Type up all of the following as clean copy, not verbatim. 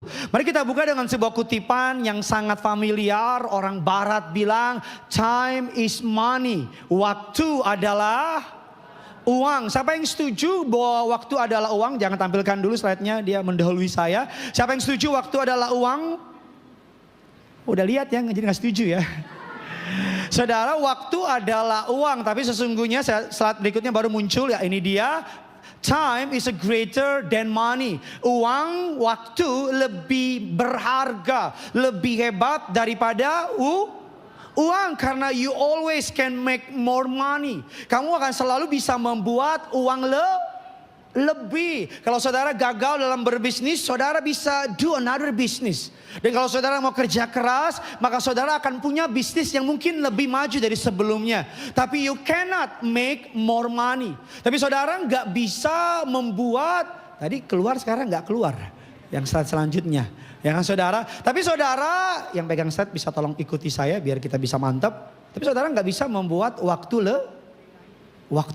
Mari kita buka dengan sebuah kutipan yang sangat familiar. Orang barat bilang, time is money. Waktu adalah uang. Siapa yang setuju bahwa waktu adalah uang? Jangan tampilkan dulu slide-nya, dia mendahului saya. Siapa yang setuju waktu adalah uang? Udah lihat ya, jadi gak setuju ya. Saudara, waktu adalah uang. Tapi sesungguhnya slide berikutnya baru muncul ya, ini dia. Time is a greater than money. Uang, waktu lebih berharga, lebih hebat daripada uang. Karena you always can make more money. Kamu akan selalu bisa membuat uang lebih. Kalau saudara gagal dalam berbisnis, saudara bisa do another business. Dan kalau saudara mau kerja keras, maka saudara akan punya bisnis yang mungkin lebih maju dari sebelumnya. Tapi you cannot make more money. Tapi saudara nggak bisa membuat, tadi keluar sekarang nggak keluar. Yang slide selanjutnya. Ya kan saudara? Tapi saudara yang pegang slide bisa tolong ikuti saya biar kita bisa mantap. Tapi saudara nggak bisa membuat waktu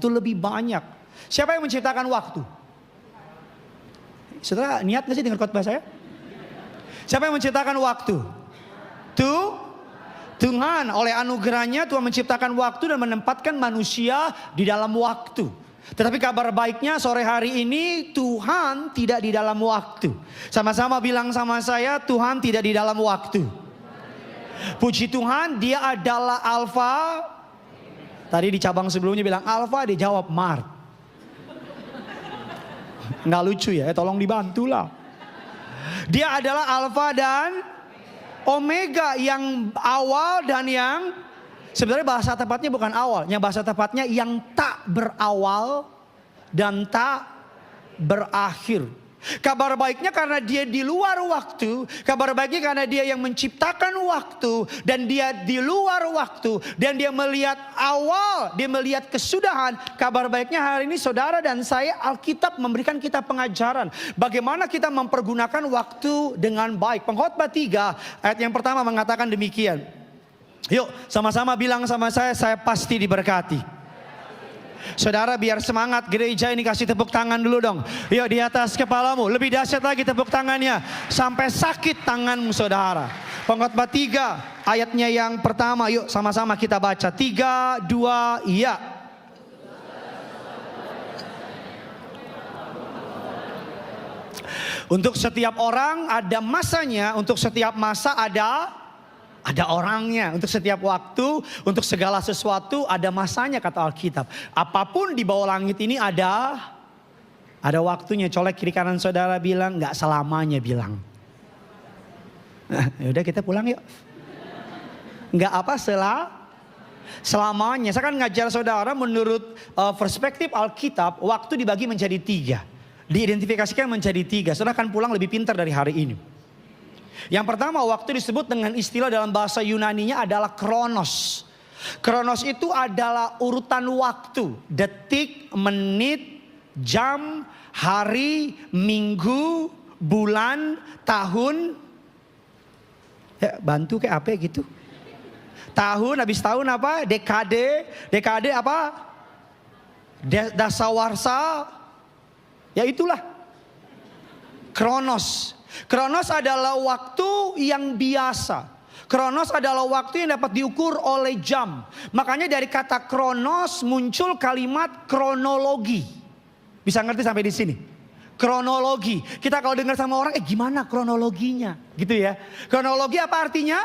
lebih banyak. Siapa yang menciptakan waktu? Saudara niat gak sih dengar khotbah saya? Siapa yang menciptakan waktu? Tuhan. Oleh anugerahnya Tuhan menciptakan waktu dan menempatkan manusia di dalam waktu. Tetapi kabar baiknya sore hari ini Tuhan tidak di dalam waktu. Sama-sama bilang sama saya, Tuhan tidak di dalam waktu. Puji Tuhan, dia adalah Alfa. Tadi di cabang sebelumnya bilang Alfa, dia jawab Mart. Nggak lucu ya, tolong dibantulah. Dia adalah Alfa dan Omega, yang awal dan yang sebenarnya bahasa tepatnya bukan awal, yang bahasa tepatnya yang tak berawal dan tak berakhir. Kabar baiknya karena dia di luar waktu, kabar baiknya karena dia yang menciptakan waktu dan dia di luar waktu dan dia melihat awal, dia melihat kesudahan. Kabar baiknya hari ini saudara dan saya, Alkitab memberikan kita pengajaran bagaimana kita mempergunakan waktu dengan baik. Pengkhotbah 3 ayat yang pertama mengatakan demikian. Yuk sama-sama bilang sama saya pasti diberkati. Saudara biar semangat gereja ini kasih tepuk tangan dulu dong. Yuk di atas kepalamu. Lebih dahsyat lagi tepuk tangannya. Sampai sakit tanganmu saudara. Pengkhotbah 3 ayatnya yang pertama. Yuk sama-sama kita baca. 3, 2, iya. Untuk setiap orang ada masanya. Untuk setiap masa ada orangnya. Untuk setiap waktu, untuk segala sesuatu ada masanya kata Alkitab. Apapun di bawah langit ini ada waktunya. Colek kiri kanan saudara bilang, gak selamanya bilang. Yaudah kita pulang yuk. Gak apa selamanya. Saya kan ngajar saudara menurut perspektif Alkitab, waktu dibagi menjadi 3. Diidentifikasikan menjadi 3. Saudara akan pulang lebih pintar dari hari ini. Yang pertama, waktu disebut dengan istilah dalam bahasa Yunaninya adalah kronos. Kronos itu adalah urutan waktu. Detik, menit, jam, hari, minggu, bulan, tahun. Ya, bantu kayak apa gitu. Tahun, habis tahun apa? Dekade. Dekade apa? Dasawarsa. Ya itulah. Kronos. Kronos adalah waktu yang biasa. Kronos adalah waktu yang dapat diukur oleh jam. Makanya dari kata kronos muncul kalimat kronologi. Bisa ngerti sampai di sini? Kronologi. Kita kalau dengar sama orang, gimana kronologinya? Gitu ya. Kronologi apa artinya?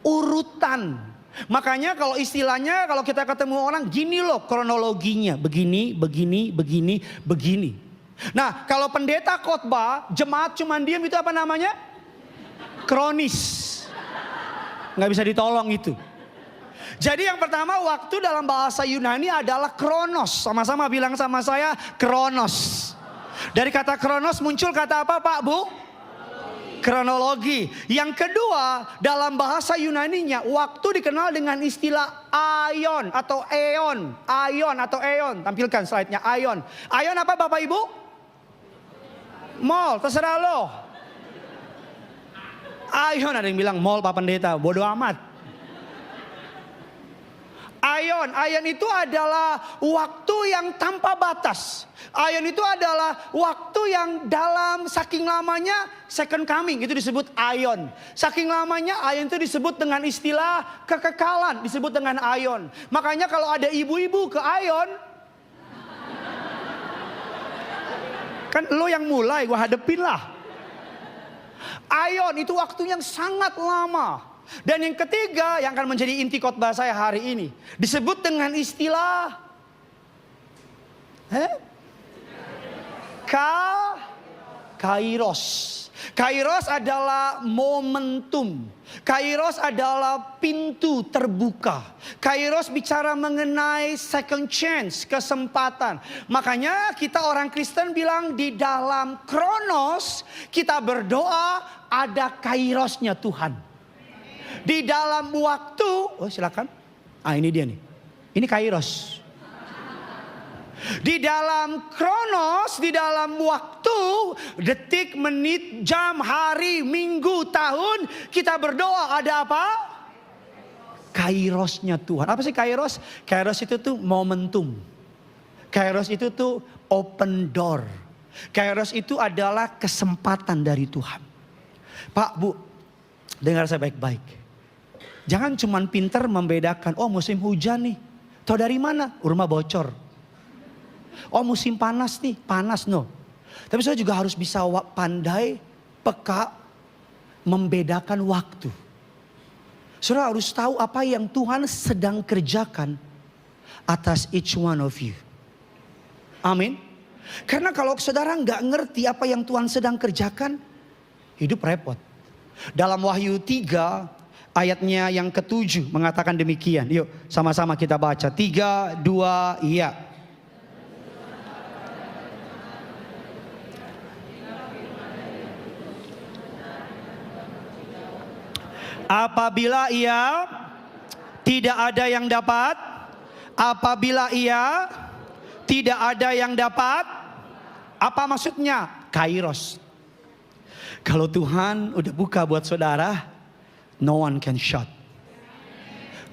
Urutan. Makanya kalau istilahnya kalau kita ketemu orang, gini loh kronologinya. Begini, begini, begini, begini. Nah kalau pendeta khotbah, jemaat cuman diam, itu apa namanya? Kronis. Nggak bisa ditolong itu. Jadi yang pertama, waktu dalam bahasa Yunani adalah kronos. Sama-sama bilang sama saya, kronos. Dari kata kronos muncul kata apa Pak Bu? Kronologi. Yang kedua, dalam bahasa Yunaninya, waktu dikenal dengan istilah aion atau eon. Aion atau eon. Tampilkan slide-nya, aion. Aion apa Bapak Ibu? Mall, terserah lo. Aion, ada yang bilang mall Pak Pendeta, bodoh amat. Aion itu adalah waktu yang tanpa batas. Aion itu adalah waktu yang dalam saking lamanya second coming, itu disebut aion. Saking lamanya aion itu disebut dengan istilah kekekalan, disebut dengan aion. Makanya kalau ada ibu-ibu ke aion, kan lo yang mulai, gua hadepin lah. Aion itu waktu yang sangat lama. Dan yang ketiga yang akan menjadi inti khotbah saya hari ini disebut dengan istilah Kairos. Kairos adalah momentum. Kairos adalah pintu terbuka. Kairos bicara mengenai second chance, kesempatan. Makanya kita orang Kristen bilang di dalam Kronos kita berdoa ada kairosnya Tuhan. Di dalam waktu, oh silakan. Ini dia nih. Ini kairos. Di dalam Kronos, di dalam waktu, detik, menit, jam, hari, minggu, tahun, kita berdoa ada apa? Kairosnya Tuhan. Apa sih kairos? Kairos itu tuh momentum. Kairos itu tuh open door. Kairos itu adalah kesempatan dari Tuhan. Pak, Bu, dengar saya baik-baik. Jangan cuman pinter membedakan, oh musim hujan nih. Tahu dari mana? Rumah bocor. Oh musim panas nih, panas no. Tapi saya juga harus bisa pandai, peka, membedakan waktu. Saudara harus tahu apa yang Tuhan sedang kerjakan atas each one of you. Amin. Karena kalau saudara nggak ngerti apa yang Tuhan sedang kerjakan, hidup repot. Dalam Wahyu 3 ayatnya yang ke-7 mengatakan demikian. Yuk sama-sama kita baca. 3, 2, iya. Apabila ia tidak ada yang dapat. Apabila ia tidak ada yang dapat. Apa maksudnya? Kairos. Kalau Tuhan udah buka buat saudara, no one can shut.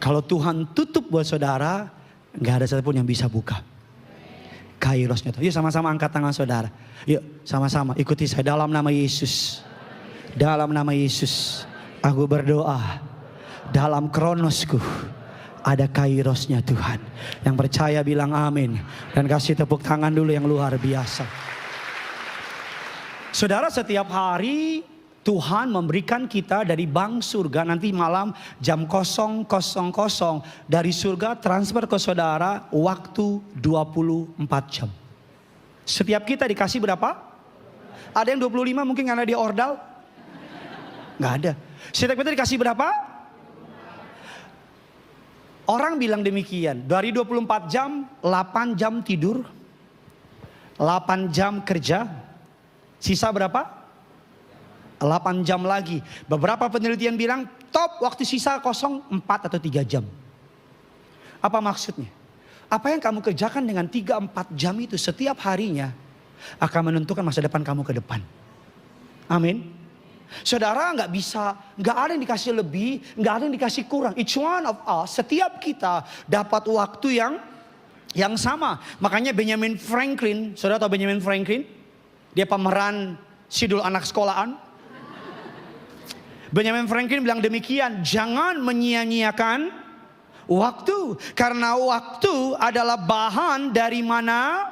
Kalau Tuhan tutup buat saudara, nggak ada satupun yang bisa buka. Kairosnya. Yuk sama-sama angkat tangan saudara. Yuk sama-sama ikuti saya dalam nama Yesus. Dalam nama Yesus, aku berdoa. Dalam kronosku ada kairosnya Tuhan. Yang percaya bilang amin. Dan kasih tepuk tangan dulu yang luar biasa. Saudara, setiap hari Tuhan memberikan kita dari bank surga, nanti malam jam 00.00 dari surga transfer ke saudara waktu 24 jam. Setiap kita dikasih berapa? Ada yang 25 mungkin karena dia ordal? Nggak ada. Setiap kita dikasih berapa? Orang bilang demikian, dari 24 jam, 8 jam tidur, 8 jam kerja, sisa berapa? 8 jam lagi. Beberapa penelitian bilang top waktu sisa kosong 4 atau 3 jam. Apa maksudnya? Apa yang kamu kerjakan dengan 3-4 jam itu setiap harinya akan menentukan masa depan kamu ke depan. Amin. Saudara nggak bisa, nggak ada yang dikasih lebih, nggak ada yang dikasih kurang. Each one of us, setiap kita dapat waktu yang sama. Makanya Benjamin Franklin, saudara tahu Benjamin Franklin? Dia pemeran sidul anak sekolahan. Benjamin Franklin bilang demikian, jangan menyia-nyiakan waktu. Karena waktu adalah bahan dari mana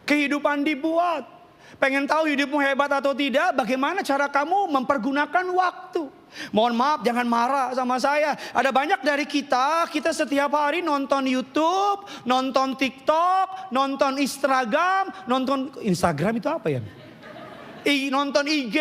kehidupan dibuat. Pengen tahu hidupmu hebat atau tidak? Bagaimana cara kamu mempergunakan waktu? Mohon maaf, jangan marah sama saya. Ada banyak dari kita setiap hari nonton YouTube, nonton TikTok, nonton Instagram itu apa ya? Nonton IG,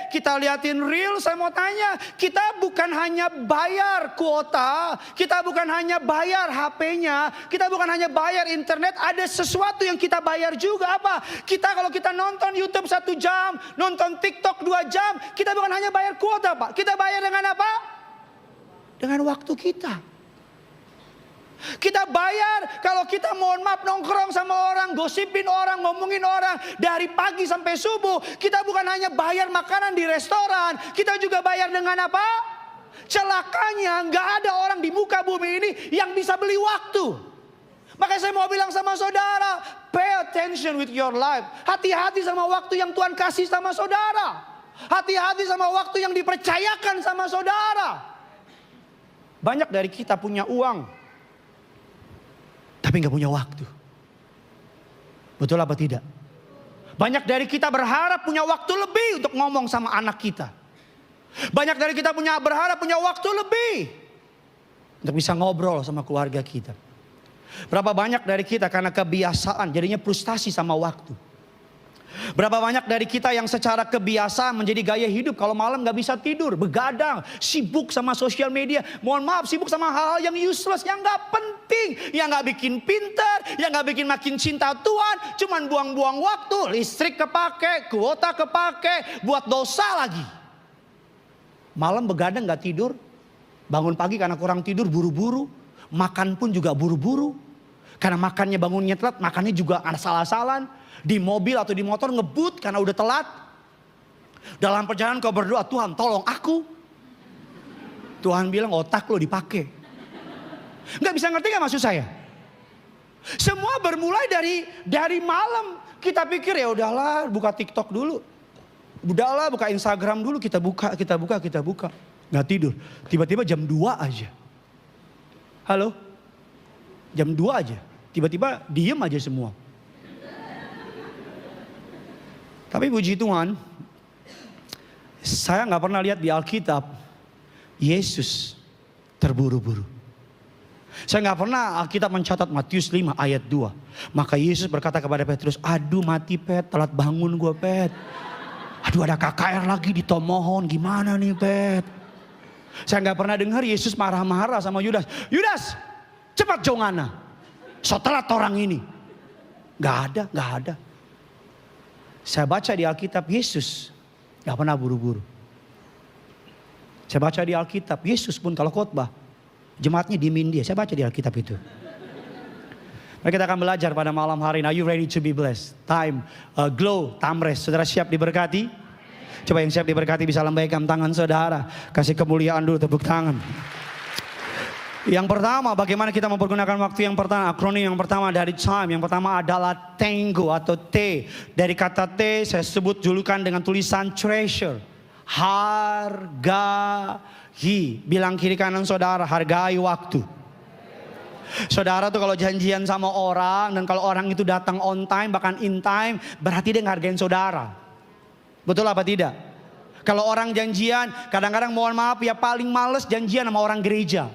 kita liatin reel. Saya mau tanya, kita bukan hanya bayar kuota, kita bukan hanya bayar HP-nya, kita bukan hanya bayar internet, ada sesuatu yang kita bayar juga. Apa? Kalau kita nonton YouTube 1 jam, nonton TikTok 2 jam, kita bukan hanya bayar kuota, Pak. Kita bayar dengan apa? Dengan waktu kita. Kita bayar kalau kita mohon maaf nongkrong sama orang, gosipin orang, ngomongin orang dari pagi sampai subuh. Kita bukan hanya bayar makanan di restoran, kita juga bayar dengan apa? Celakanya nggak ada orang di muka bumi ini yang bisa beli waktu. Makanya saya mau bilang sama saudara, pay attention with your life. Hati-hati sama waktu yang Tuhan kasih sama saudara. Hati-hati sama waktu yang dipercayakan sama saudara. Banyak dari kita punya uang, tapi nggak punya waktu. Betul apa tidak? Banyak dari kita berharap punya waktu lebih untuk ngomong sama anak kita. Banyak dari kita berharap punya waktu lebih untuk bisa ngobrol sama keluarga kita. Berapa banyak dari kita karena kebiasaan jadinya frustasi sama waktu. Berapa banyak dari kita yang secara kebiasaan menjadi gaya hidup kalau malam gak bisa tidur, begadang, sibuk sama sosial media. Mohon maaf, sibuk sama hal-hal yang useless, yang gak penting, yang gak bikin pintar, yang gak bikin makin cinta Tuhan. Cuman buang-buang waktu, listrik kepake, kuota kepake, buat dosa lagi. Malam begadang gak tidur, bangun pagi karena kurang tidur buru-buru, makan pun juga buru-buru. Karena makannya bangunnya telat, makannya juga asal-asalan. Di mobil atau di motor ngebut karena udah telat. Dalam perjalanan kau berdoa, Tuhan tolong aku. Tuhan bilang otak lo dipakai. Nggak bisa ngerti gak maksud saya? Semua bermulai dari malam. Kita pikir ya udahlah buka TikTok dulu. Udahlah buka Instagram dulu, kita buka. Nggak tidur. Tiba-tiba jam 2 aja. Halo? Jam 2 aja. Tiba-tiba diem aja semua. Tapi puji Tuhan, saya nggak pernah lihat di Alkitab Yesus terburu-buru. Saya nggak pernah Alkitab mencatat Matius 5 ayat 2. Maka Yesus berkata kepada Petrus, aduh mati Pet, telat bangun gue Pet. Aduh ada KKR lagi ditomohon, gimana nih Pet. Saya nggak pernah dengar Yesus marah-marah sama Yudas. Yudas, cepat jongana. So telat orang ini. Nggak ada. Saya baca di Alkitab Yesus gak pernah buru-buru. Saya baca di Alkitab Yesus pun kalau khotbah jemaatnya diemin dia. Saya baca di Alkitab itu. Mari kita akan belajar pada malam hari ini. Are you ready to be blessed? Time glow tamres. Saudara siap diberkati? Coba yang siap diberkati bisa lambaikan tangan saudara. Kasih kemuliaan dulu, tepuk tangan. Yang pertama, bagaimana kita mempergunakan waktu yang pertama. Akronim yang pertama dari time. Yang pertama adalah Tango atau T. Dari kata T saya sebut julukan dengan tulisan treasure. Hargai. Bilang kiri kanan saudara, hargai waktu. Saudara tuh kalau janjian sama orang dan kalau orang itu datang on time bahkan in time, berarti dia ngehargain saudara. Betul apa tidak? Kalau orang janjian, kadang-kadang mohon maaf ya paling males janjian sama orang gereja.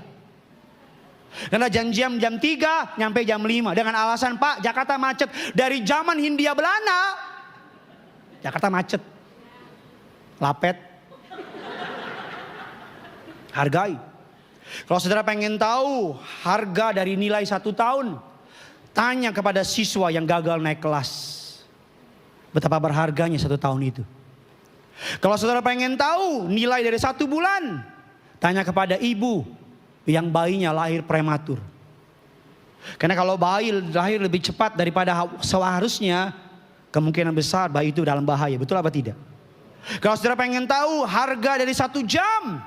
Karena janjian jam 3 nyampe jam 5 dengan alasan Pak Jakarta macet. Dari zaman Hindia Belanda Jakarta macet. Lapet. Hargai. Kalau saudara pengen tahu harga dari nilai 1 tahun, tanya kepada siswa yang gagal naik kelas. Betapa berharganya 1 tahun itu. Kalau saudara pengen tahu nilai dari 1 bulan, tanya kepada ibu yang bayinya lahir prematur. Karena kalau bayi lahir lebih cepat daripada seharusnya, kemungkinan besar bayi itu dalam bahaya. Betul apa tidak? Kalau saudara pengen tahu harga dari 1 jam,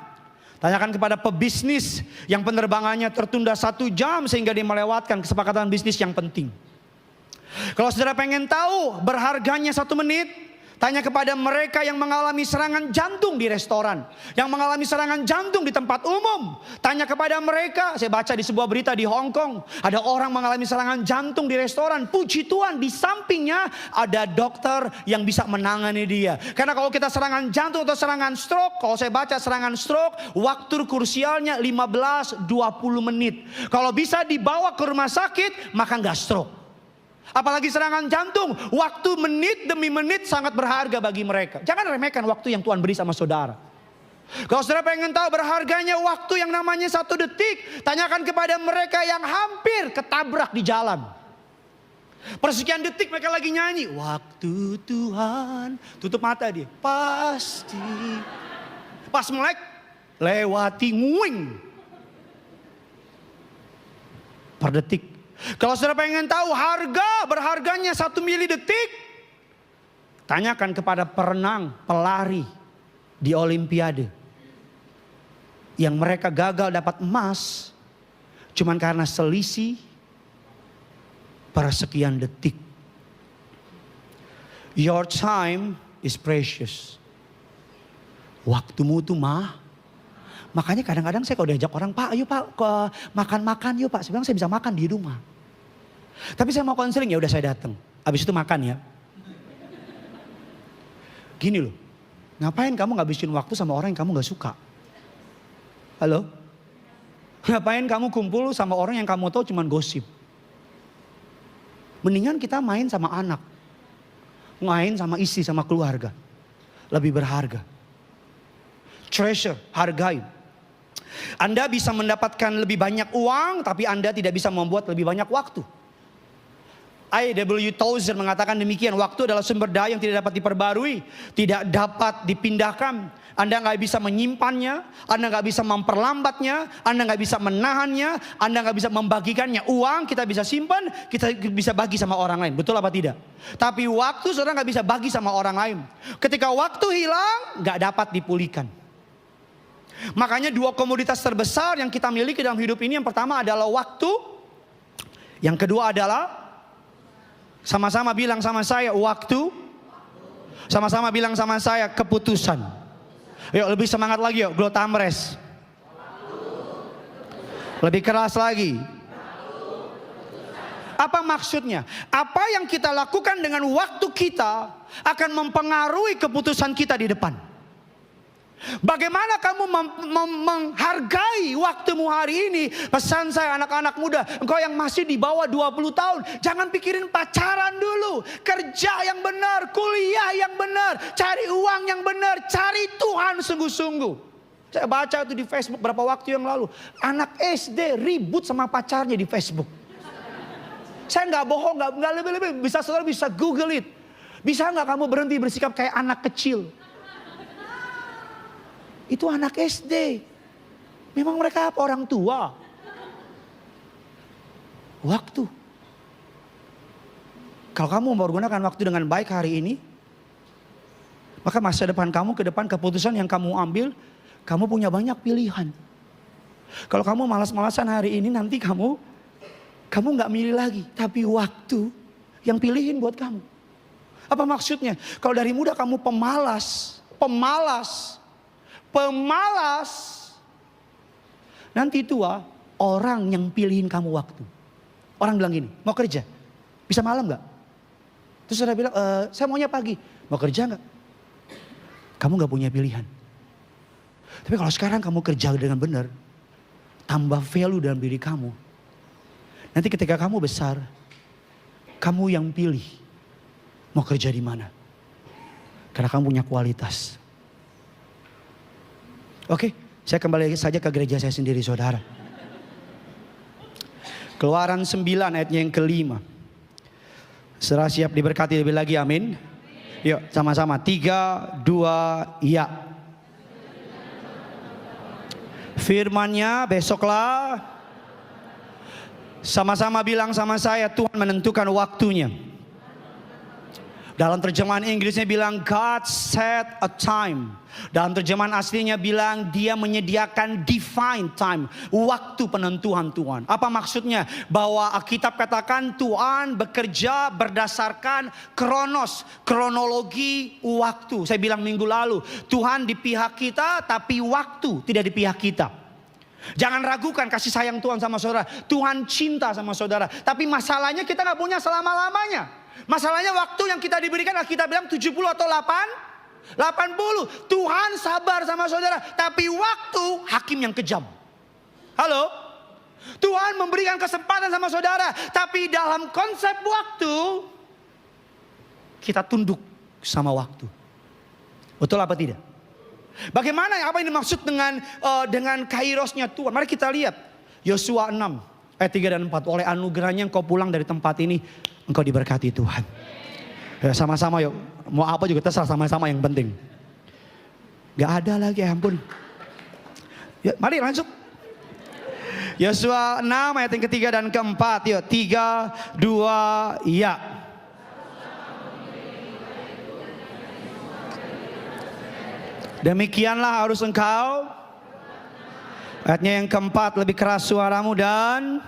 tanyakan kepada pebisnis yang penerbangannya tertunda 1 jam sehingga dia melewatkan kesepakatan bisnis yang penting. Kalau saudara pengen tahu berharganya 1 menit, tanya kepada mereka yang mengalami serangan jantung di restoran, yang mengalami serangan jantung di tempat umum. Tanya kepada mereka. Saya baca di sebuah berita di Hong Kong, ada orang mengalami serangan jantung di restoran. Puji Tuhan di sampingnya ada dokter yang bisa menangani dia. Karena kalau kita serangan jantung atau serangan stroke, kalau saya baca serangan stroke, waktu krusialnya 15-20 menit. Kalau bisa dibawa ke rumah sakit, maka nggak stroke. Apalagi serangan jantung, waktu menit demi menit sangat berharga bagi mereka. Jangan remehkan waktu yang Tuhan beri sama saudara. Kalau saudara pengen tahu berharganya waktu yang namanya 1 detik, tanyakan kepada mereka yang hampir ketabrak di jalan. Persekian detik mereka lagi nyanyi, waktu Tuhan, tutup mata dia, pasti. Pas melek, lewati nguing. Per detik. Kalau saudara pengen tahu berharganya 1 milidetik, tanyakan kepada perenang, pelari di Olimpiade. yang mereka gagal dapat emas cuman karena selisih persekian detik. Your time is precious. Waktumu tuh makanya kadang-kadang saya kalau diajak orang, Pak ayo Pak ke makan-makan yuk Pak. Saya bilang saya bisa makan di rumah. Tapi saya mau konseling, ya udah saya datang. Habis itu makan ya. Gini loh, ngapain kamu ngabisin waktu sama orang yang kamu gak suka? Halo? Ngapain kamu kumpul sama orang yang kamu tahu cuman gosip? Mendingan kita main sama anak. Main sama istri, sama keluarga. Lebih berharga. Treasure, hargai. Anda bisa mendapatkan lebih banyak uang, tapi Anda tidak bisa membuat lebih banyak waktu. A.W. Tozer mengatakan demikian, waktu adalah sumber daya yang tidak dapat diperbarui, tidak dapat dipindahkan. Anda nggak bisa menyimpannya, Anda nggak bisa memperlambatnya, Anda nggak bisa menahannya, Anda nggak bisa membagikannya. Uang kita bisa simpan, kita bisa bagi sama orang lain, betul apa tidak? Tapi waktu saudara nggak bisa bagi sama orang lain. Ketika waktu hilang, nggak dapat dipulihkan. Makanya dua komoditas terbesar yang kita miliki dalam hidup ini, yang pertama adalah waktu, yang kedua adalah sama-sama bilang sama saya waktu. Sama-sama bilang sama saya keputusan. Yuk lebih semangat lagi yuk, Glotamres. Lebih keras lagi. Apa maksudnya? Apa yang kita lakukan dengan waktu kita akan mempengaruhi keputusan kita di depan. Bagaimana kamu menghargai waktumu hari ini? Pesan saya anak-anak muda, engkau yang masih di bawah 20 tahun, jangan pikirin pacaran dulu. Kerja yang benar, kuliah yang benar, cari uang yang benar, cari Tuhan sungguh-sungguh. Saya baca itu di Facebook berapa waktu yang lalu. Anak SD ribut sama pacarnya di Facebook. Saya nggak bohong, nggak lebih-lebih. Bisa saudara bisa Google it. Bisa nggak kamu berhenti bersikap kayak anak kecil? Itu anak SD. Memang mereka apa? Orang tua. Waktu. Kalau kamu menggunakan waktu dengan baik hari ini, maka masa depan kamu ke depan, keputusan yang kamu ambil, kamu punya banyak pilihan. Kalau kamu malas-malasan hari ini, nanti kamu nggak milih lagi. Tapi waktu yang pilihin buat kamu. Apa maksudnya? Kalau dari muda kamu pemalas. Nanti tua orang yang pilihin kamu waktu. Orang bilang gini, mau kerja? Bisa malam gak? Terus saudara bilang, saya maunya pagi. Mau kerja gak? Kamu gak punya pilihan. Tapi kalau sekarang kamu kerja dengan benar, tambah value dalam diri kamu. Nanti ketika kamu besar, kamu yang pilih mau kerja di mana. Karena kamu punya kualitas. Oke, saya kembali saja ke gereja saya sendiri saudara. Keluaran 9 ayatnya yang kelima. Saudara siap diberkati lebih lagi, amin. Yuk sama-sama, 3, 2, ya. Firman-Nya besoklah. Sama-sama bilang sama saya, Tuhan menentukan waktunya. Dalam terjemahan Inggrisnya bilang God set a time. Dalam terjemahan aslinya bilang dia menyediakan divine time. Waktu penentuan Tuhan. Apa maksudnya? Bahwa Alkitab katakan Tuhan bekerja berdasarkan kronologi waktu. Saya bilang minggu lalu, Tuhan di pihak kita tapi waktu tidak di pihak kita. Jangan ragukan kasih sayang Tuhan sama saudara. Tuhan cinta sama saudara. Tapi masalahnya kita gak punya selama-lamanya. Masalahnya waktu yang kita diberikan, kita bilang 70 atau 80. Tuhan sabar sama saudara. Tapi waktu hakim yang kejam. Halo? Tuhan memberikan kesempatan sama saudara. Tapi dalam konsep waktu, kita tunduk sama waktu. Betul apa tidak? Bagaimana, apa yang dimaksud dengan kairosnya Tuhan? Mari kita lihat. Yosua 6 ayat 3 dan 4. Oleh anugerahnya engkau pulang dari tempat ini, engkau diberkati Tuhan. Ya, sama-sama yuk. Mau apa juga terserah, sama-sama yang penting. Gak ada lagi, ya ampun. Ya, mari langsung. Yosua 6 ayat yang ketiga dan keempat. Yuk 3, 2, ya. Demikianlah harus engkau Ayatnya yang keempat, lebih keras suaramu dan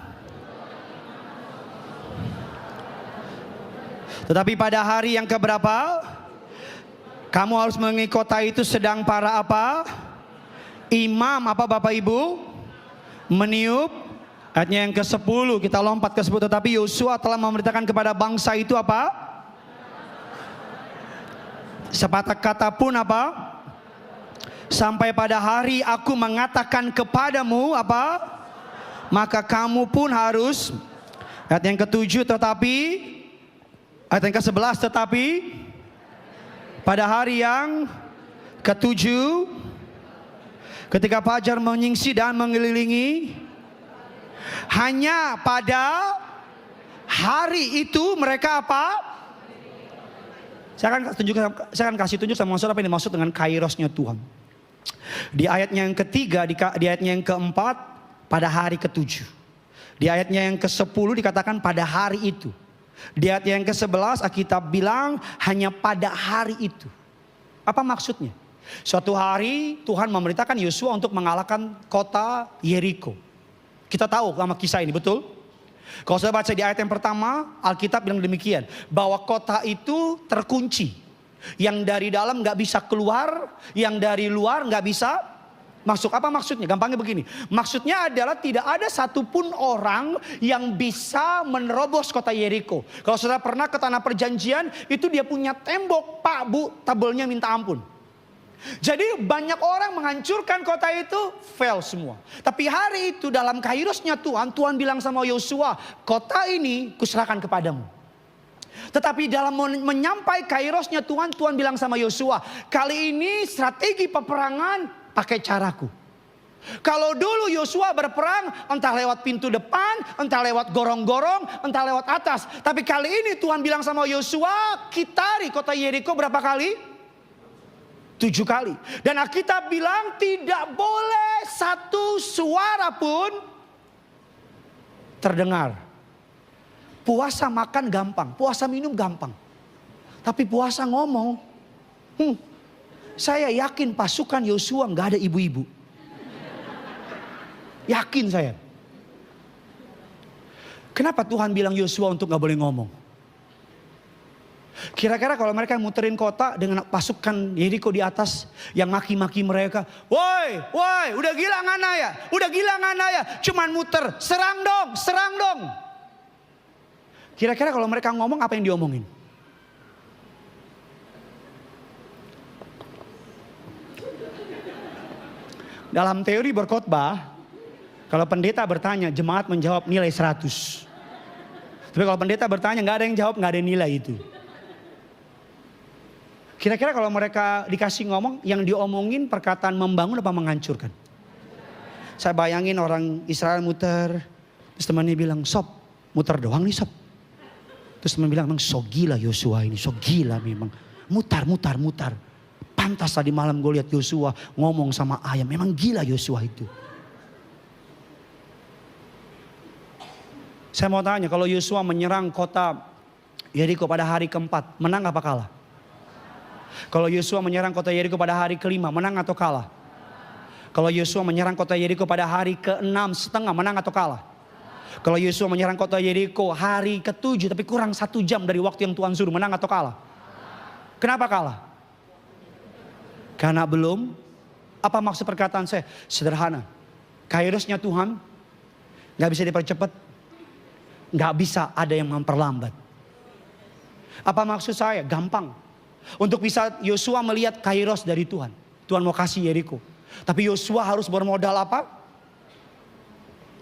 tetapi pada hari yang keberapa kamu harus mengelilingi kota itu sedang para apa? Imam apa Bapak Ibu? Meniup. Ayatnya yang ke-10, kita lompat ke 10. Tetapi Yosua telah memerintahkan kepada bangsa itu apa? Sepatah kata pun apa? Sampai pada hari aku mengatakan kepadamu apa? Maka kamu pun harus. Ayat yang ke-7, tetapi ayat yang ke-11, tetapi pada hari yang ke-7 ketika fajar menyingsing dan mengelilingi, hanya pada hari itu mereka apa? Saya akan kasih tunjuk sama saudara apa yang dimaksud dengan kairosnya Tuhan. Di ayatnya yang ketiga, di ayatnya yang keempat, pada hari ke-7. Di ayatnya yang ke-10 dikatakan pada hari itu. Di ayat yang ke-11 Alkitab bilang hanya pada hari itu. Apa maksudnya? Suatu hari Tuhan memerintahkan Yosua untuk mengalahkan kota Yeriko. Kita tahu nama kisah ini, betul? Kalau saya baca di ayat yang pertama, Alkitab bilang demikian, bahwa kota itu terkunci. Yang dari dalam gak bisa keluar, yang dari luar gak bisa masuk. Apa maksudnya? Gampangnya begini. Maksudnya adalah tidak ada satupun orang yang bisa menerobos kota Yeriko. Kalau saudara pernah ke tanah perjanjian, itu dia punya tembok, Pak, Bu, tabelnya minta ampun. Jadi banyak orang menghancurkan kota itu, fail semua. Tapi hari itu dalam kairosnya Tuhan, Tuhan bilang sama Yosua, kota ini kuserahkan kepadamu. Tetapi dalam menyampai kairosnya Tuhan, Tuhan bilang sama Yosua, kali ini strategi peperangan pakai caraku. Kalau dulu Yosua berperang entah lewat pintu depan, entah lewat gorong-gorong, entah lewat atas. Tapi kali ini Tuhan bilang sama Yosua, kitari kota Yeriko berapa kali? 7 kali. Dan Alkitab bilang tidak boleh satu suara pun terdengar. Puasa makan gampang, puasa minum gampang. Tapi puasa ngomong, saya yakin pasukan Yosua nggak ada ibu-ibu. Yakin saya. Kenapa Tuhan bilang Yosua untuk nggak boleh ngomong? Kira-kira kalau mereka muterin kota dengan pasukan Yeriko di atas yang maki-maki mereka, woi, udah gila ngana ya, udah gila ngana ya, cuman muter, serang dong, serang dong. Kira-kira kalau mereka ngomong apa yang diomongin? Dalam teori berkhotbah, kalau pendeta bertanya, jemaat menjawab nilai 100. Tapi kalau pendeta bertanya, nggak ada yang jawab, nggak ada nilai itu. Kira-kira kalau mereka dikasih ngomong, yang diomongin perkataan membangun apa menghancurkan? Saya bayangin orang Israel muter, terus temannya bilang, sob, muter doang nih sob. Terus teman bilang, memang so gila Yosua ini, so gila memang. Mutar. Pantas tadi malam gue lihat Yosua ngomong sama ayam, memang gila Yosua itu. Saya mau tanya, kalau Yosua menyerang kota Yeriko pada hari keempat, menang apa kalah? Kalau Yosua menyerang kota Yeriko pada hari kelima, menang atau kalah? Kalau Yosua menyerang kota Yeriko pada hari ke-6,5, menang atau kalah? Kalau Yosua menyerang kota Yeriko hari ke-7 tapi kurang 1 jam dari waktu yang Tuhan suruh, menang atau kalah? Kenapa kalah? Karena belum. Apa maksud perkataan saya? Sederhana. Kairosnya Tuhan gak bisa dipercepat, gak bisa ada yang memperlambat. Apa maksud saya? Gampang. Untuk bisa Yosua melihat kairos dari Tuhan. Tuhan mau kasih Yeriko. Tapi Yosua harus bermodal apa?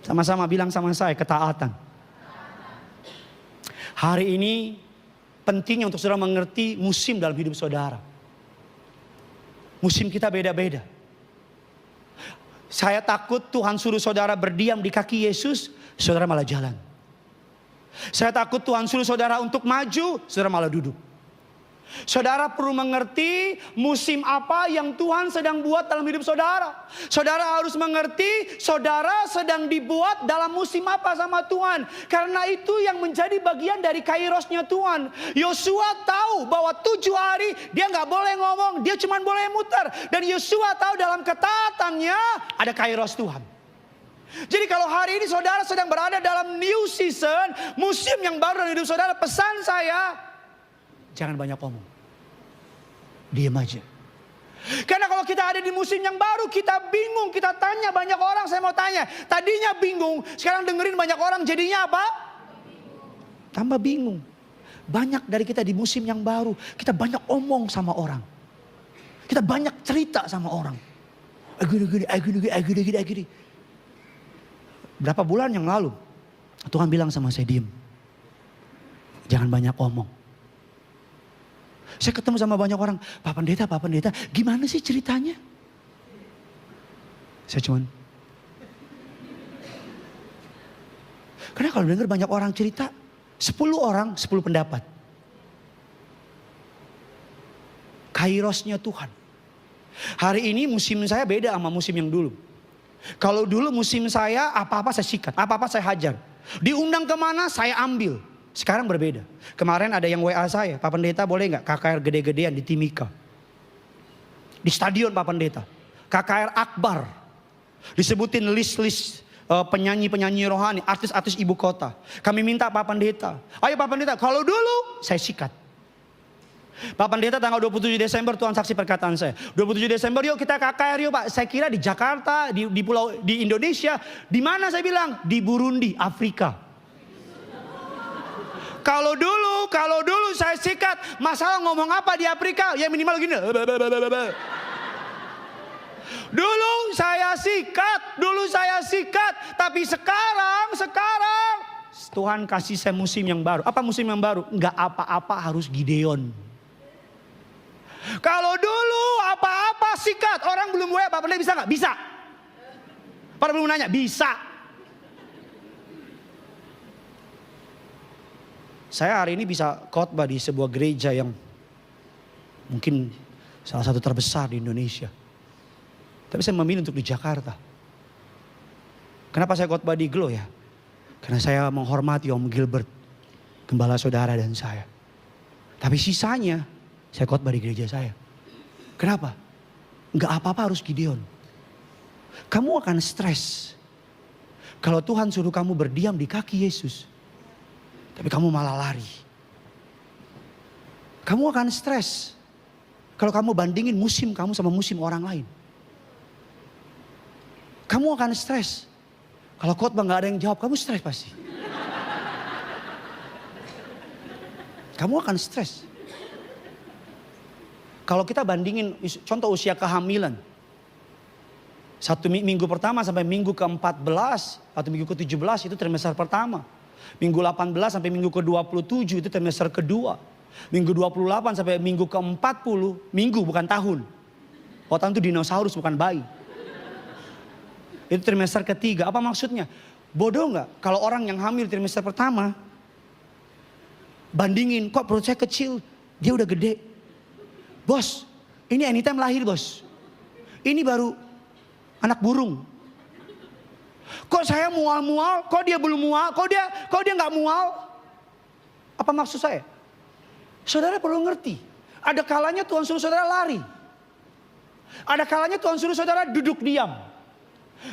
Sama-sama bilang sama saya, ketaatan. Hari ini pentingnya untuk saudara mengerti musim dalam hidup saudara. Musim kita beda-beda. Saya takut Tuhan suruh saudara berdiam di kaki Yesus, saudara malah jalan. Saya takut Tuhan suruh saudara untuk maju, saudara malah duduk. Saudara perlu mengerti musim apa yang Tuhan sedang buat dalam hidup saudara. Saudara harus mengerti saudara sedang dibuat dalam musim apa sama Tuhan. Karena itu yang menjadi bagian dari kairosnya Tuhan. Yosua tahu bahwa 7 hari dia gak boleh ngomong, dia cuma boleh muter. Dan Yosua tahu dalam ketaatannya ada kairos Tuhan. Jadi kalau hari ini saudara sedang berada dalam new season, musim yang baru dalam hidup saudara, pesan saya, jangan banyak omong. Diam aja. Karena kalau kita ada di musim yang baru, kita bingung, kita tanya banyak orang, saya mau tanya. Tadinya bingung, sekarang dengerin banyak orang, jadinya apa? Tambah bingung. Banyak dari kita di musim yang baru, kita banyak omong sama orang. Kita banyak cerita sama orang. Gini. Berapa bulan yang lalu, Tuhan bilang sama saya, diam. Jangan banyak omong. Saya ketemu sama banyak orang, Pak Pendeta, gimana sih ceritanya? Saya cuman, karena kalau dengar banyak orang cerita, 10 orang, 10 pendapat. Kairosnya Tuhan. Hari ini musim saya beda sama musim yang dulu. Kalau dulu musim saya apa-apa saya sikat, apa-apa saya hajar. Diundang kemana saya ambil. Sekarang berbeda. Kemarin ada yang WA saya, Pak Pendeta boleh nggak KKR gede-gedean di Timika. Di stadion Pak Pendeta. KKR Akbar. Disebutin list-list penyanyi-penyanyi rohani, artis-artis ibu kota. Kami minta Pak Pendeta. Ayo Pak Pendeta, kalau dulu saya sikat. Pak Pendeta tanggal 27 Desember Tuhan saksi perkataan saya. 27 Desember yuk kita KKR yuk Pak. Saya kira di Jakarta, di pulau di Indonesia. Di mana saya bilang? Di Burundi, Afrika. Kalau dulu saya sikat. Masalah ngomong apa di Afrika? Ya minimal gini. Dulu saya sikat. Tapi sekarang Tuhan kasih saya musim yang baru. Apa musim yang baru? Enggak apa-apa harus Gideon. Kalau dulu apa-apa sikat. Orang belum WA, Pak Pendeta bisa gak? Bisa. Pada belum nanya, bisa. Saya hari ini bisa khotbah di sebuah gereja yang mungkin salah satu terbesar di Indonesia. Tapi saya memilih untuk di Jakarta. Kenapa saya khotbah di Glo ya? Karena saya menghormati Om Gilbert, gembala saudara dan saya. Tapi sisanya saya khotbah di gereja saya. Kenapa? Enggak apa-apa harus Gideon. Kamu akan stres kalau Tuhan suruh kamu berdiam di kaki Yesus, tapi kamu malah lari. Kamu akan stres kalau kamu bandingin musim kamu sama musim orang lain. Kamu akan stres kalau khotbah gak ada yang jawab, kamu stres pasti. Kamu akan stres. Kalau kita bandingin contoh usia kehamilan. Satu minggu pertama sampai minggu ke-14 atau minggu ke-17 itu trimester pertama. Minggu 18 sampai minggu ke-27 itu trimester kedua. Minggu 28 sampai minggu ke-40, minggu bukan tahun. Oh tahun itu dinosaurus bukan bayi. Itu trimester ketiga. Apa maksudnya? Bodoh nggak kalau orang yang hamil trimester pertama bandingin, kok perut saya kecil, dia udah gede. Bos, ini anytime lahir bos. Ini baru anak burung. Kok saya mual-mual, kok dia belum mual, kok dia nggak mual? Apa maksud saya? Saudara perlu ngerti. Ada kalanya Tuhan suruh saudara lari. Ada kalanya Tuhan suruh saudara duduk diam.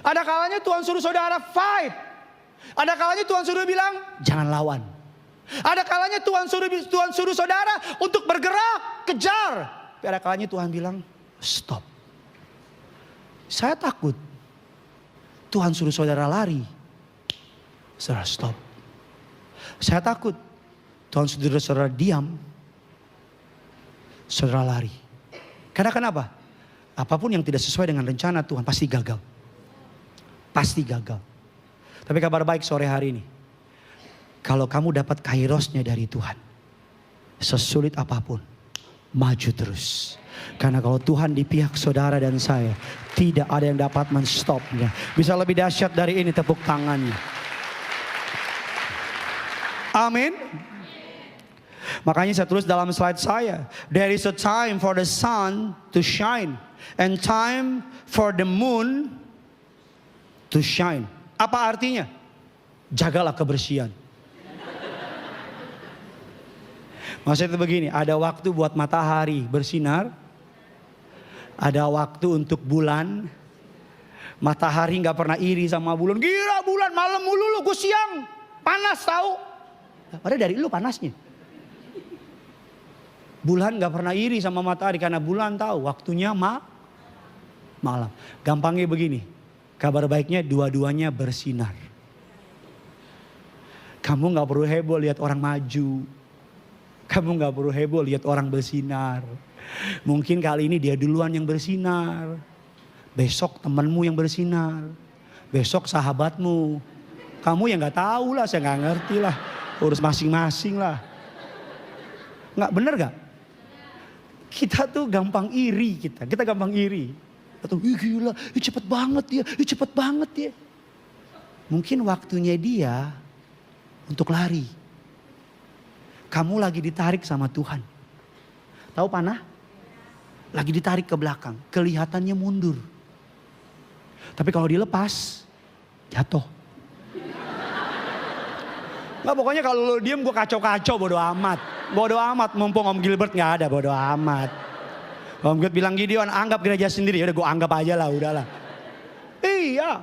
Ada kalanya Tuhan suruh saudara fight. Ada kalanya Tuhan suruh bilang jangan lawan. Ada kalanya Tuhan suruh saudara untuk bergerak, kejar. Tapi ada kalanya Tuhan bilang stop. Saya takut Tuhan suruh saudara lari, saudara stop. Saya takut Tuhan suruh saudara diam, saudara lari. Karena kenapa? Apapun yang tidak sesuai dengan rencana Tuhan pasti gagal. Pasti gagal. Tapi kabar baik sore hari ini, kalau kamu dapat kairosnya dari Tuhan, sesulit apapun, maju terus. Karena kalau Tuhan di pihak saudara dan saya, tidak ada yang dapat menstopnya. Bisa lebih dahsyat dari ini tepuk tangannya. Amin. Makanya saya tulis dalam slide saya, there is a time for the sun to shine and time for the moon to shine. Apa artinya? Jagalah kebersihan. Maksudnya begini, ada waktu buat matahari bersinar, ada waktu untuk bulan, Matahari nggak pernah iri sama bulan. Gila bulan malam mulu lu, gue siang. Panas tahu. Padahal dari lu panasnya. Bulan nggak pernah iri sama matahari karena bulan tahu waktunya malam. Gampangnya begini. Kabar baiknya dua-duanya bersinar. Kamu nggak perlu heboh lihat orang maju. Kamu nggak perlu heboh lihat orang bersinar. Mungkin kali ini dia duluan yang bersinar. Besok temanmu yang bersinar. Besok sahabatmu. Kamu yang nggak tahu lah, saya nggak ngerti lah. Urus masing-masing lah. Nggak bener gak? Kita tuh gampang iri kita gampang iri. Atau gila, cepet banget dia, cepet banget dia. Mungkin waktunya dia untuk lari. Kamu lagi ditarik sama Tuhan. Tahu panah? Lagi ditarik ke belakang, kelihatannya mundur. Tapi kalau dilepas, jatuh. Nggak, pokoknya kalau lo diem gue kacau-kacau, bodo amat. Bodo amat, mumpung Om Gilbert nggak ada, bodo amat. Om Gilbert bilang Gideon, anggap gereja sendiri. Yaudah gue anggap aja lah, udahlah. Iya.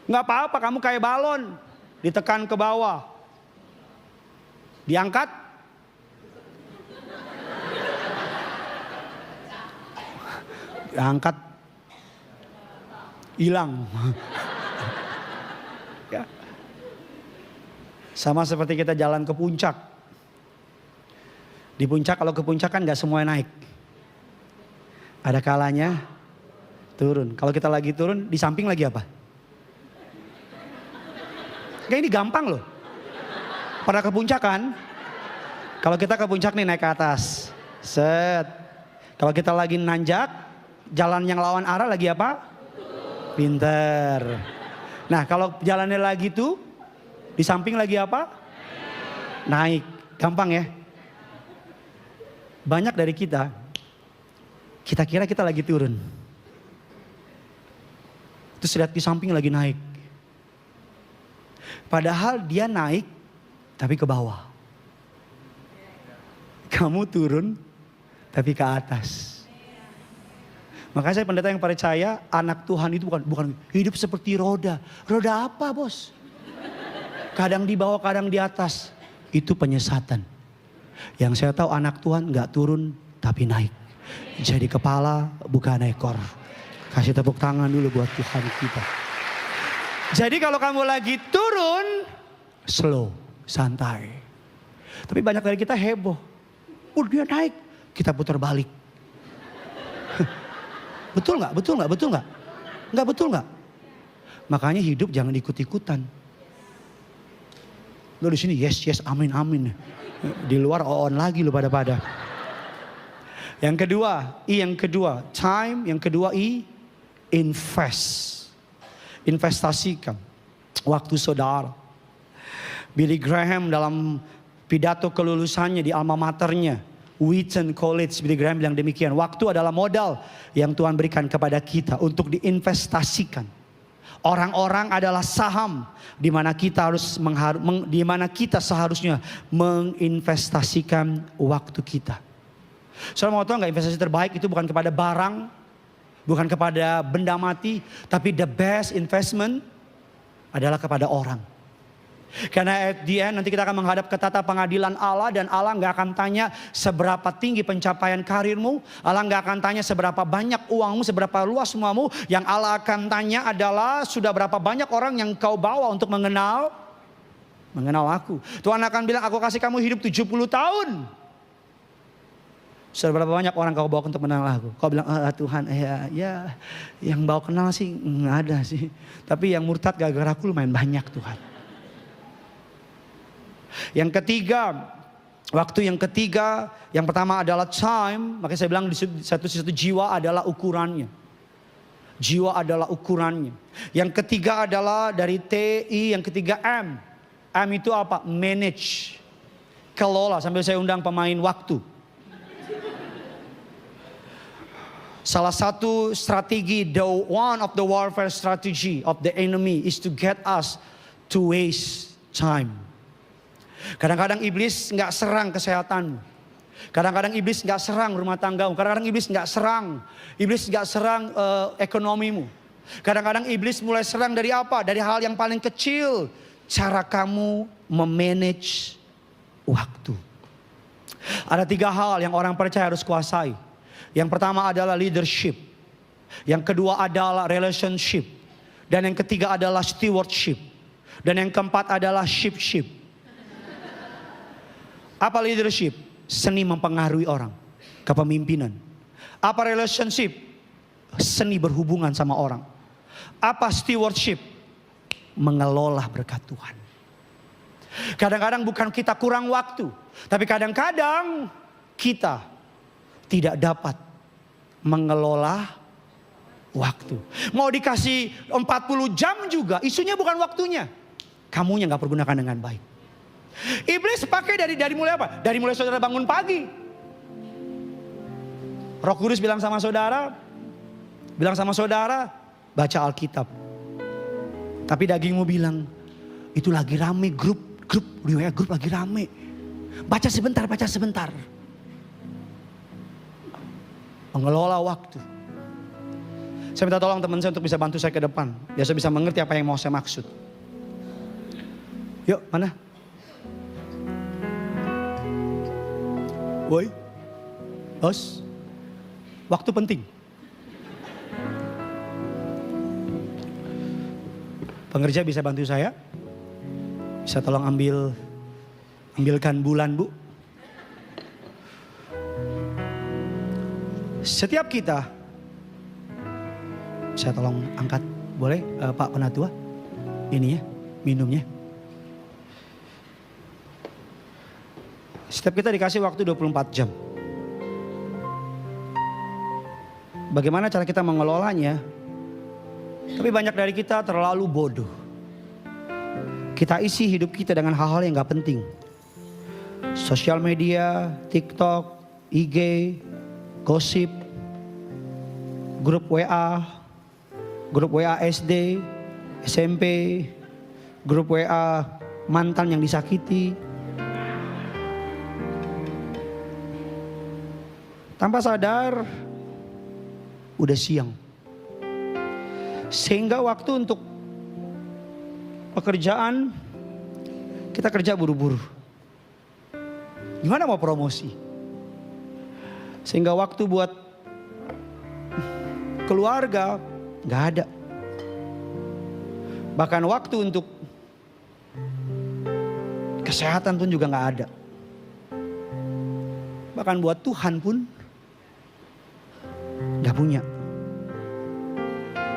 Nggak apa-apa, kamu kayak balon. Ditekan ke bawah. Diangkat. Diangkat. Hilang. Ya. Sama seperti kita jalan ke puncak. Di puncak, kalau ke puncak kan gak semuanya naik. Ada kalanya turun. Kalau kita lagi turun, di samping lagi apa? Kayak ini gampang loh. Pernah ke puncak kan? Kalau kita ke puncak nih naik ke atas. Set. Kalau kita lagi nanjak, jalan yang lawan arah lagi apa? Pinter. Nah kalau jalannya lagi tuh, di samping lagi apa? Naik. Gampang ya. Banyak dari kita kira kita lagi turun. Terus lihat di samping lagi naik. Padahal dia naik tapi ke bawah. Kamu turun tapi ke atas. Makanya saya pendeta yang percaya anak Tuhan itu bukan hidup seperti roda. Roda apa bos? Kadang di bawah, kadang di atas. Itu penyesatan. Yang saya tahu anak Tuhan gak turun tapi naik. Jadi kepala bukan ekor. Kasih tepuk tangan dulu buat Tuhan kita. Jadi kalau kamu lagi turun, slow, santai. Tapi banyak dari kita heboh. Dia naik, kita putar balik. Betul gak? Betul gak? Betul gak? Enggak betul gak? Makanya hidup jangan ikut-ikutan. Lo di sini yes, amin, amin. Di luar on lagi lo pada. Yang kedua, yang kedua, time. Yang kedua, invest. Investasikan waktu saudara. Billy Graham dalam pidato kelulusannya di alma maternya, Wheaton College, Billy Graham bilang demikian. Waktu adalah modal yang Tuhan berikan kepada kita untuk diinvestasikan. Orang-orang adalah saham di mana kita seharusnya menginvestasikan waktu kita. Saudara mau tahu nggak, investasi terbaik itu bukan kepada barang, bukan kepada benda mati, tapi the best investment adalah kepada orang. Karena at the end nanti kita akan menghadap ke tata pengadilan Allah, dan Allah gak akan tanya seberapa tinggi pencapaian karirmu. Allah gak akan tanya seberapa banyak uangmu, seberapa luas semuamu. Yang Allah akan tanya adalah sudah berapa banyak orang yang kau bawa untuk mengenal aku. Tuhan akan bilang, aku kasih kamu hidup 70 tahun. Sudah berapa banyak orang kau bawa untuk mengenal aku. Kau bilang, Tuhan ya yang bawa kenal sih gak ada sih. Tapi yang murtad gara-gara aku lumayan banyak Tuhan. Yang ketiga, waktu yang ketiga, yang pertama adalah time. Makanya saya bilang di satu jiwa adalah ukurannya. Jiwa adalah ukurannya. Yang ketiga adalah dari TI, yang ketiga M. M itu apa? Manage. Kelola, sambil saya undang pemain waktu. Salah satu strategi, one of the warfare strategy of the enemy is to get us to waste time. Kadang-kadang iblis gak serang kesehatanmu. Kadang-kadang iblis gak serang rumah tanggamu. Kadang-kadang iblis gak serang ekonomimu. Kadang-kadang iblis mulai serang dari apa? Dari hal yang paling kecil. Cara kamu memanage waktu. Ada 3 hal yang orang percaya harus kuasai. Yang pertama adalah leadership. Yang kedua adalah relationship. Dan yang ketiga adalah stewardship. Dan yang keempat adalah sheep. Apa leadership? Seni mempengaruhi orang. Kepemimpinan. Apa relationship? Seni berhubungan sama orang. Apa stewardship? Mengelola berkat Tuhan. Kadang-kadang bukan kita kurang waktu. Tapi kadang-kadang kita tidak dapat mengelola waktu. Mau dikasih 40 jam juga, isunya bukan waktunya. Kamunya gak pergunakan dengan baik. Iblis pakai dari mulai apa? Dari mulai saudara bangun pagi. Roh Kudus bilang sama saudara, baca Alkitab. Tapi dagingmu bilang, itu lagi rame grup di WA grup lagi rame. Baca sebentar. Mengelola waktu. Saya minta tolong teman saya untuk bisa bantu saya ke depan. Biar saya bisa mengerti apa yang mau saya maksud. Yuk, mana? Woi, bos, waktu penting. Pengerja bisa bantu saya? Bisa tolong ambilkan bulan, Bu? Setiap kita, saya tolong angkat, boleh Pak Penatua? Ini ya, minumnya. Setiap kita dikasih waktu 24 jam. Bagaimana cara kita mengelolanya? Tapi banyak dari kita terlalu bodoh. Kita isi hidup kita dengan hal-hal yang gak penting. Sosial media, TikTok, IG, gosip, grup WA SD, SMP, grup WA mantan yang disakiti. Tanpa sadar, udah siang. Sehingga waktu untuk pekerjaan, kita kerja buru-buru. Gimana mau promosi? Sehingga waktu buat keluarga gak ada. Bahkan waktu untuk kesehatan pun juga gak ada. Bahkan buat Tuhan pun gak punya.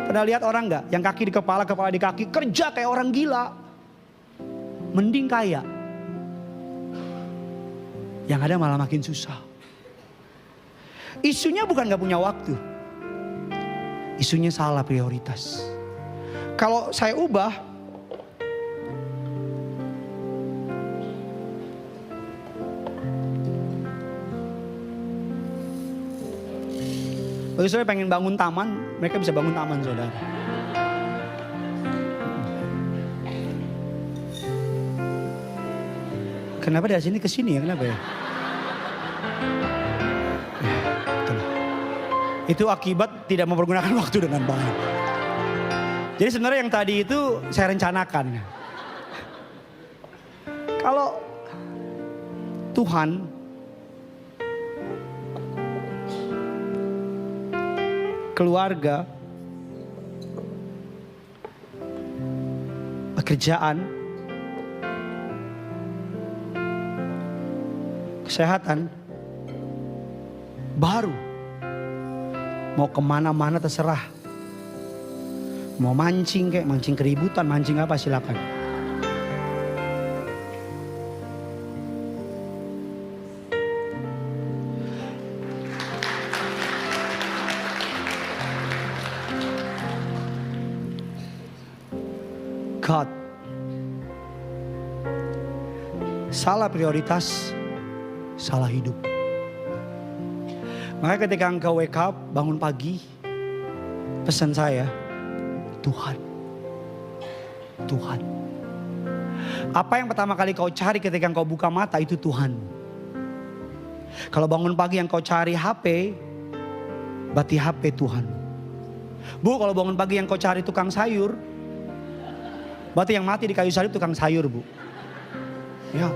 Pernah lihat orang gak? Yang kaki di kepala di kaki, kerja kayak orang gila. Mending kaya. Yang ada malah makin susah. Isunya bukan gak punya waktu. Isunya salah prioritas. Kalau saya ubah, bagi saudara pengen bangun taman, mereka bisa bangun taman saudara. Kenapa dari sini ke sini ya? Kenapa ya? Itu akibat tidak mempergunakan waktu dengan baik. Jadi sebenarnya yang tadi itu saya rencanakan. Kalau Tuhan keluarga, pekerjaan, kesehatan, baru mau kemana-mana terserah. Mau mancing kayak mancing keributan, mancing apa silakan. God. Salah prioritas, salah hidup. Makanya ketika engkau wake up, bangun pagi, pesan saya, Tuhan. Tuhan. Apa yang pertama kali kau cari ketika engkau buka mata itu Tuhan. Kalau bangun pagi yang kau cari HP, berarti HP Tuhan. Bu, kalau bangun pagi yang kau cari tukang sayur, berarti yang mati di kayu salib tukang sayur, Bu. Ya.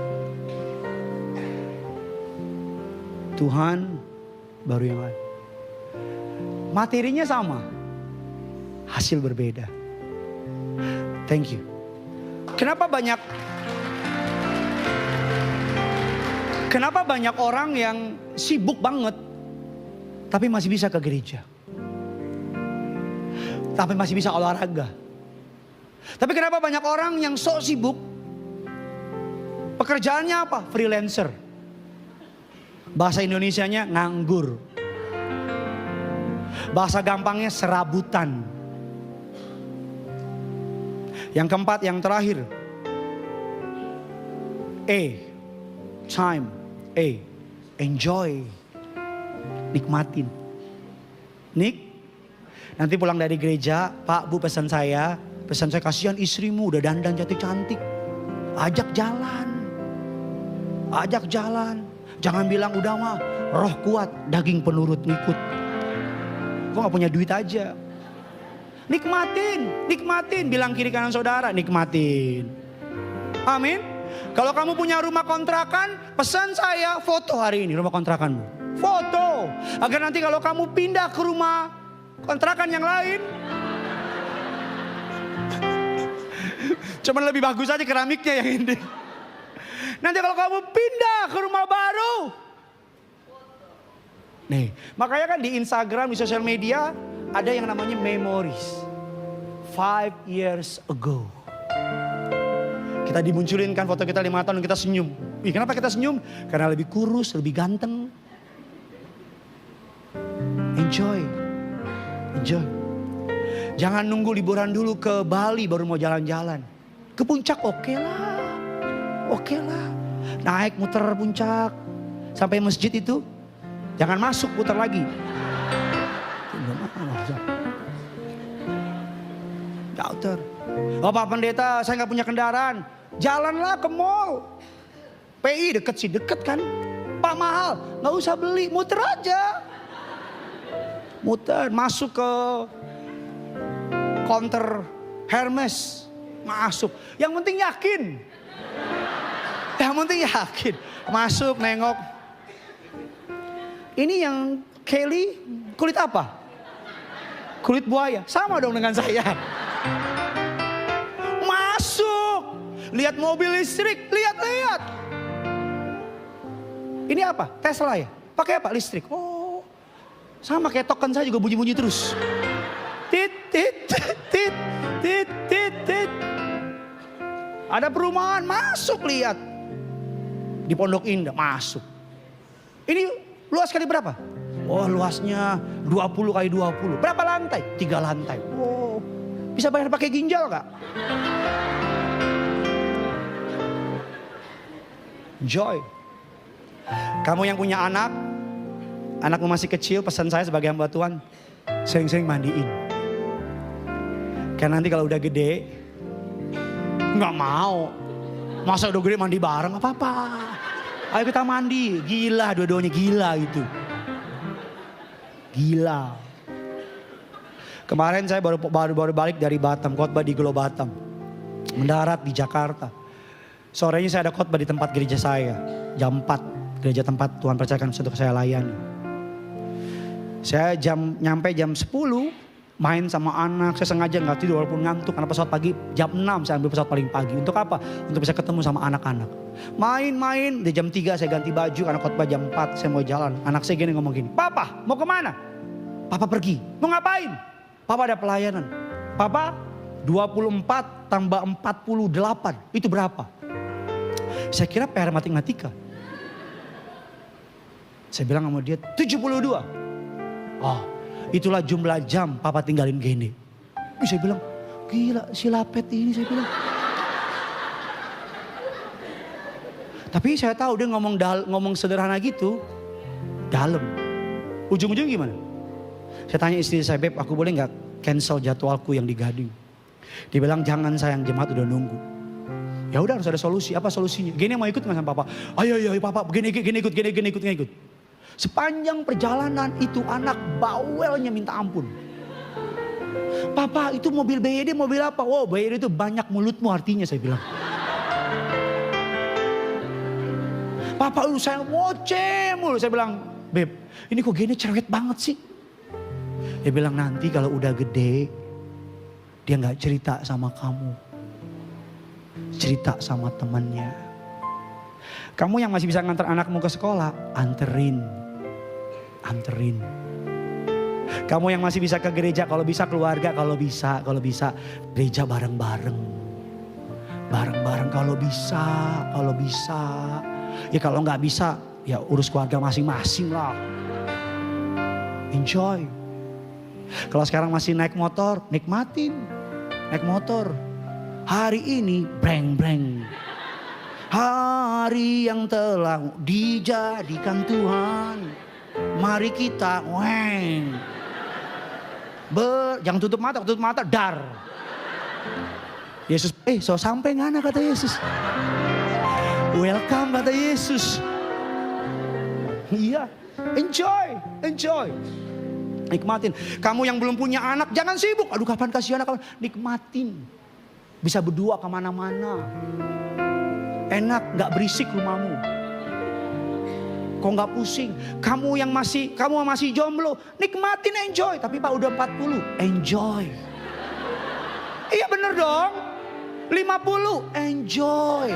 Tuhan baru yang lain. Materinya sama, hasil berbeda. Thank you. Kenapa banyak orang yang sibuk banget tapi masih bisa ke gereja? Tapi masih bisa olahraga. Tapi kenapa banyak orang yang sok sibuk? Pekerjaannya apa? Freelancer. Bahasa Indonesianya nganggur. Bahasa gampangnya serabutan. Yang keempat, yang terakhir. Time. Enjoy. Nikmatin. Nanti pulang dari gereja, Pak, Bu, pesan saya kasihan istrimu udah dandan cantik-cantik. Ajak jalan. Jangan bilang udah mah roh kuat, daging penurut ngikut. Gue gak punya duit aja. Nikmatin. Bilang kiri kanan saudara, nikmatin. Amin. Kalau kamu punya rumah kontrakan, pesan saya foto hari ini rumah kontrakanmu. Foto. Agar nanti kalau kamu pindah ke rumah kontrakan yang lain, cuman lebih bagus aja keramiknya yang ini. Nanti kalau kamu pindah ke rumah baru, nih, makanya kan di Instagram, di sosial media ada yang namanya memories 5 years ago. Kita dimunculin kan foto kita 5 tahun dan kita senyum. Kenapa kita senyum? Karena lebih kurus, lebih ganteng. Enjoy. Jangan nunggu liburan dulu ke Bali baru mau jalan-jalan. Ke puncak oke lah. Naik muter puncak sampai masjid itu, jangan masuk, putar lagi. Daughter, Bapak Pendeta, saya nggak punya kendaraan. Jalanlah ke mall. PI deket kan. Pak, mahal, nggak usah beli, muter aja. Masuk ke counter Hermes, masuk. Yang penting yakin. Masuk, nengok. Ini yang Kelly kulit apa? Kulit buaya. Sama dong dengan saya. Masuk. Lihat mobil listrik, lihat. Ini apa? Tesla ya? Pakai apa? Listrik. Oh. Sama kayak token saya juga bunyi-bunyi terus. Tit. Ada perumahan, masuk lihat. Di Pondok Indah, masuk. Ini luas kali berapa? Oh, luasnya 20 kali 20. Berapa lantai? 3 lantai. Oh, bisa bayar pakai ginjal gak? Joy. Kamu yang punya anakmu masih kecil, pesan saya sebagai hamba Tuhan, sering-sering mandiin. Karena nanti kalau udah gede, nggak mau. Masa udah gede mandi bareng, apa-apa. Ayo kita mandi, gila dua-duanya gila itu. Gila. Kemarin saya baru balik dari Batam, khotbah di Gelo Batam. Mendarat di Jakarta. Sorenya saya ada khotbah di tempat gereja saya, jam 4. Gereja tempat Tuhan percayakan untuk saya layani. Saya nyampe jam 10, main sama anak. Saya sengaja gak tidur walaupun ngantuk, karena pesawat pagi jam 6 saya ambil pesawat paling pagi. Untuk apa? Untuk bisa ketemu sama anak-anak. Main, di jam 3 saya ganti baju karena khotbah jam 4 saya mau jalan. Anak saya gini ngomong gini, "Papa mau kemana?" "Papa pergi." "Mau ngapain?" "Papa ada pelayanan." "Papa 24 tambah 48 itu berapa?" Saya kira PR matematika. Saya bilang sama dia 72. "Oh, itulah jumlah jam Papa tinggalin gini." Saya bilang, gila si Lapet ini, saya bilang. Tapi saya tahu dia ngomong sederhana gitu, dalam. Ujung-ujung gimana? Saya tanya istri saya, "Beb, aku boleh gak cancel jadwalku yang di Gading?" Dia bilang, "Jangan sayang, jemaat udah nunggu." Ya udah, harus ada solusi. Apa solusinya? "Gini mau ikut nggak sama Papa?" Ayo Papa, gini ikut. Sepanjang perjalanan itu anak bawelnya minta ampun. Papa itu mobil BYD mobil apa? Oh BYD itu banyak mulutmu artinya saya bilang. Papa saya ngoceh mulu. Saya bilang, Beb ini kok gini cerewet banget sih. Dia bilang nanti kalau udah gede dia gak cerita sama kamu. Cerita sama temannya. Kamu yang masih bisa nganter anakmu ke sekolah, anterin. Kamu yang masih bisa ke gereja, kalau bisa keluarga, kalau bisa gereja bareng-bareng. Bareng-bareng kalau bisa. Ya kalau nggak bisa, ya urus keluarga masing-masing lah. Enjoy. Kalau sekarang masih naik motor, nikmatin. Naik motor. Hari ini breng-breng. Hari yang telah dijadikan Tuhan. Mari kita weng. Jangan tutup mata, dar. Yesus, so sampai ngana kata Yesus. Welcome kata Yesus. Iya, enjoy. Nikmatin. Kamu yang belum punya anak, jangan sibuk. Aduh kapan kasih anak, nikmatin. Bisa berdua kemana-mana. Enak, gak berisik rumahmu. Kok gak pusing. Kamu masih jomblo, nikmatin, enjoy. Tapi Pak udah 40, enjoy. Iya bener dong. 50, enjoy.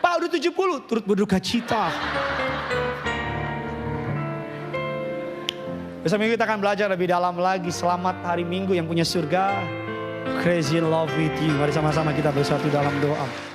Pak udah 70, turut berduka cita. Besok minggu kita akan belajar lebih dalam lagi. Selamat hari Minggu yang punya surga. Crazy in love with you. Mari sama-sama kita bersatu dalam doa.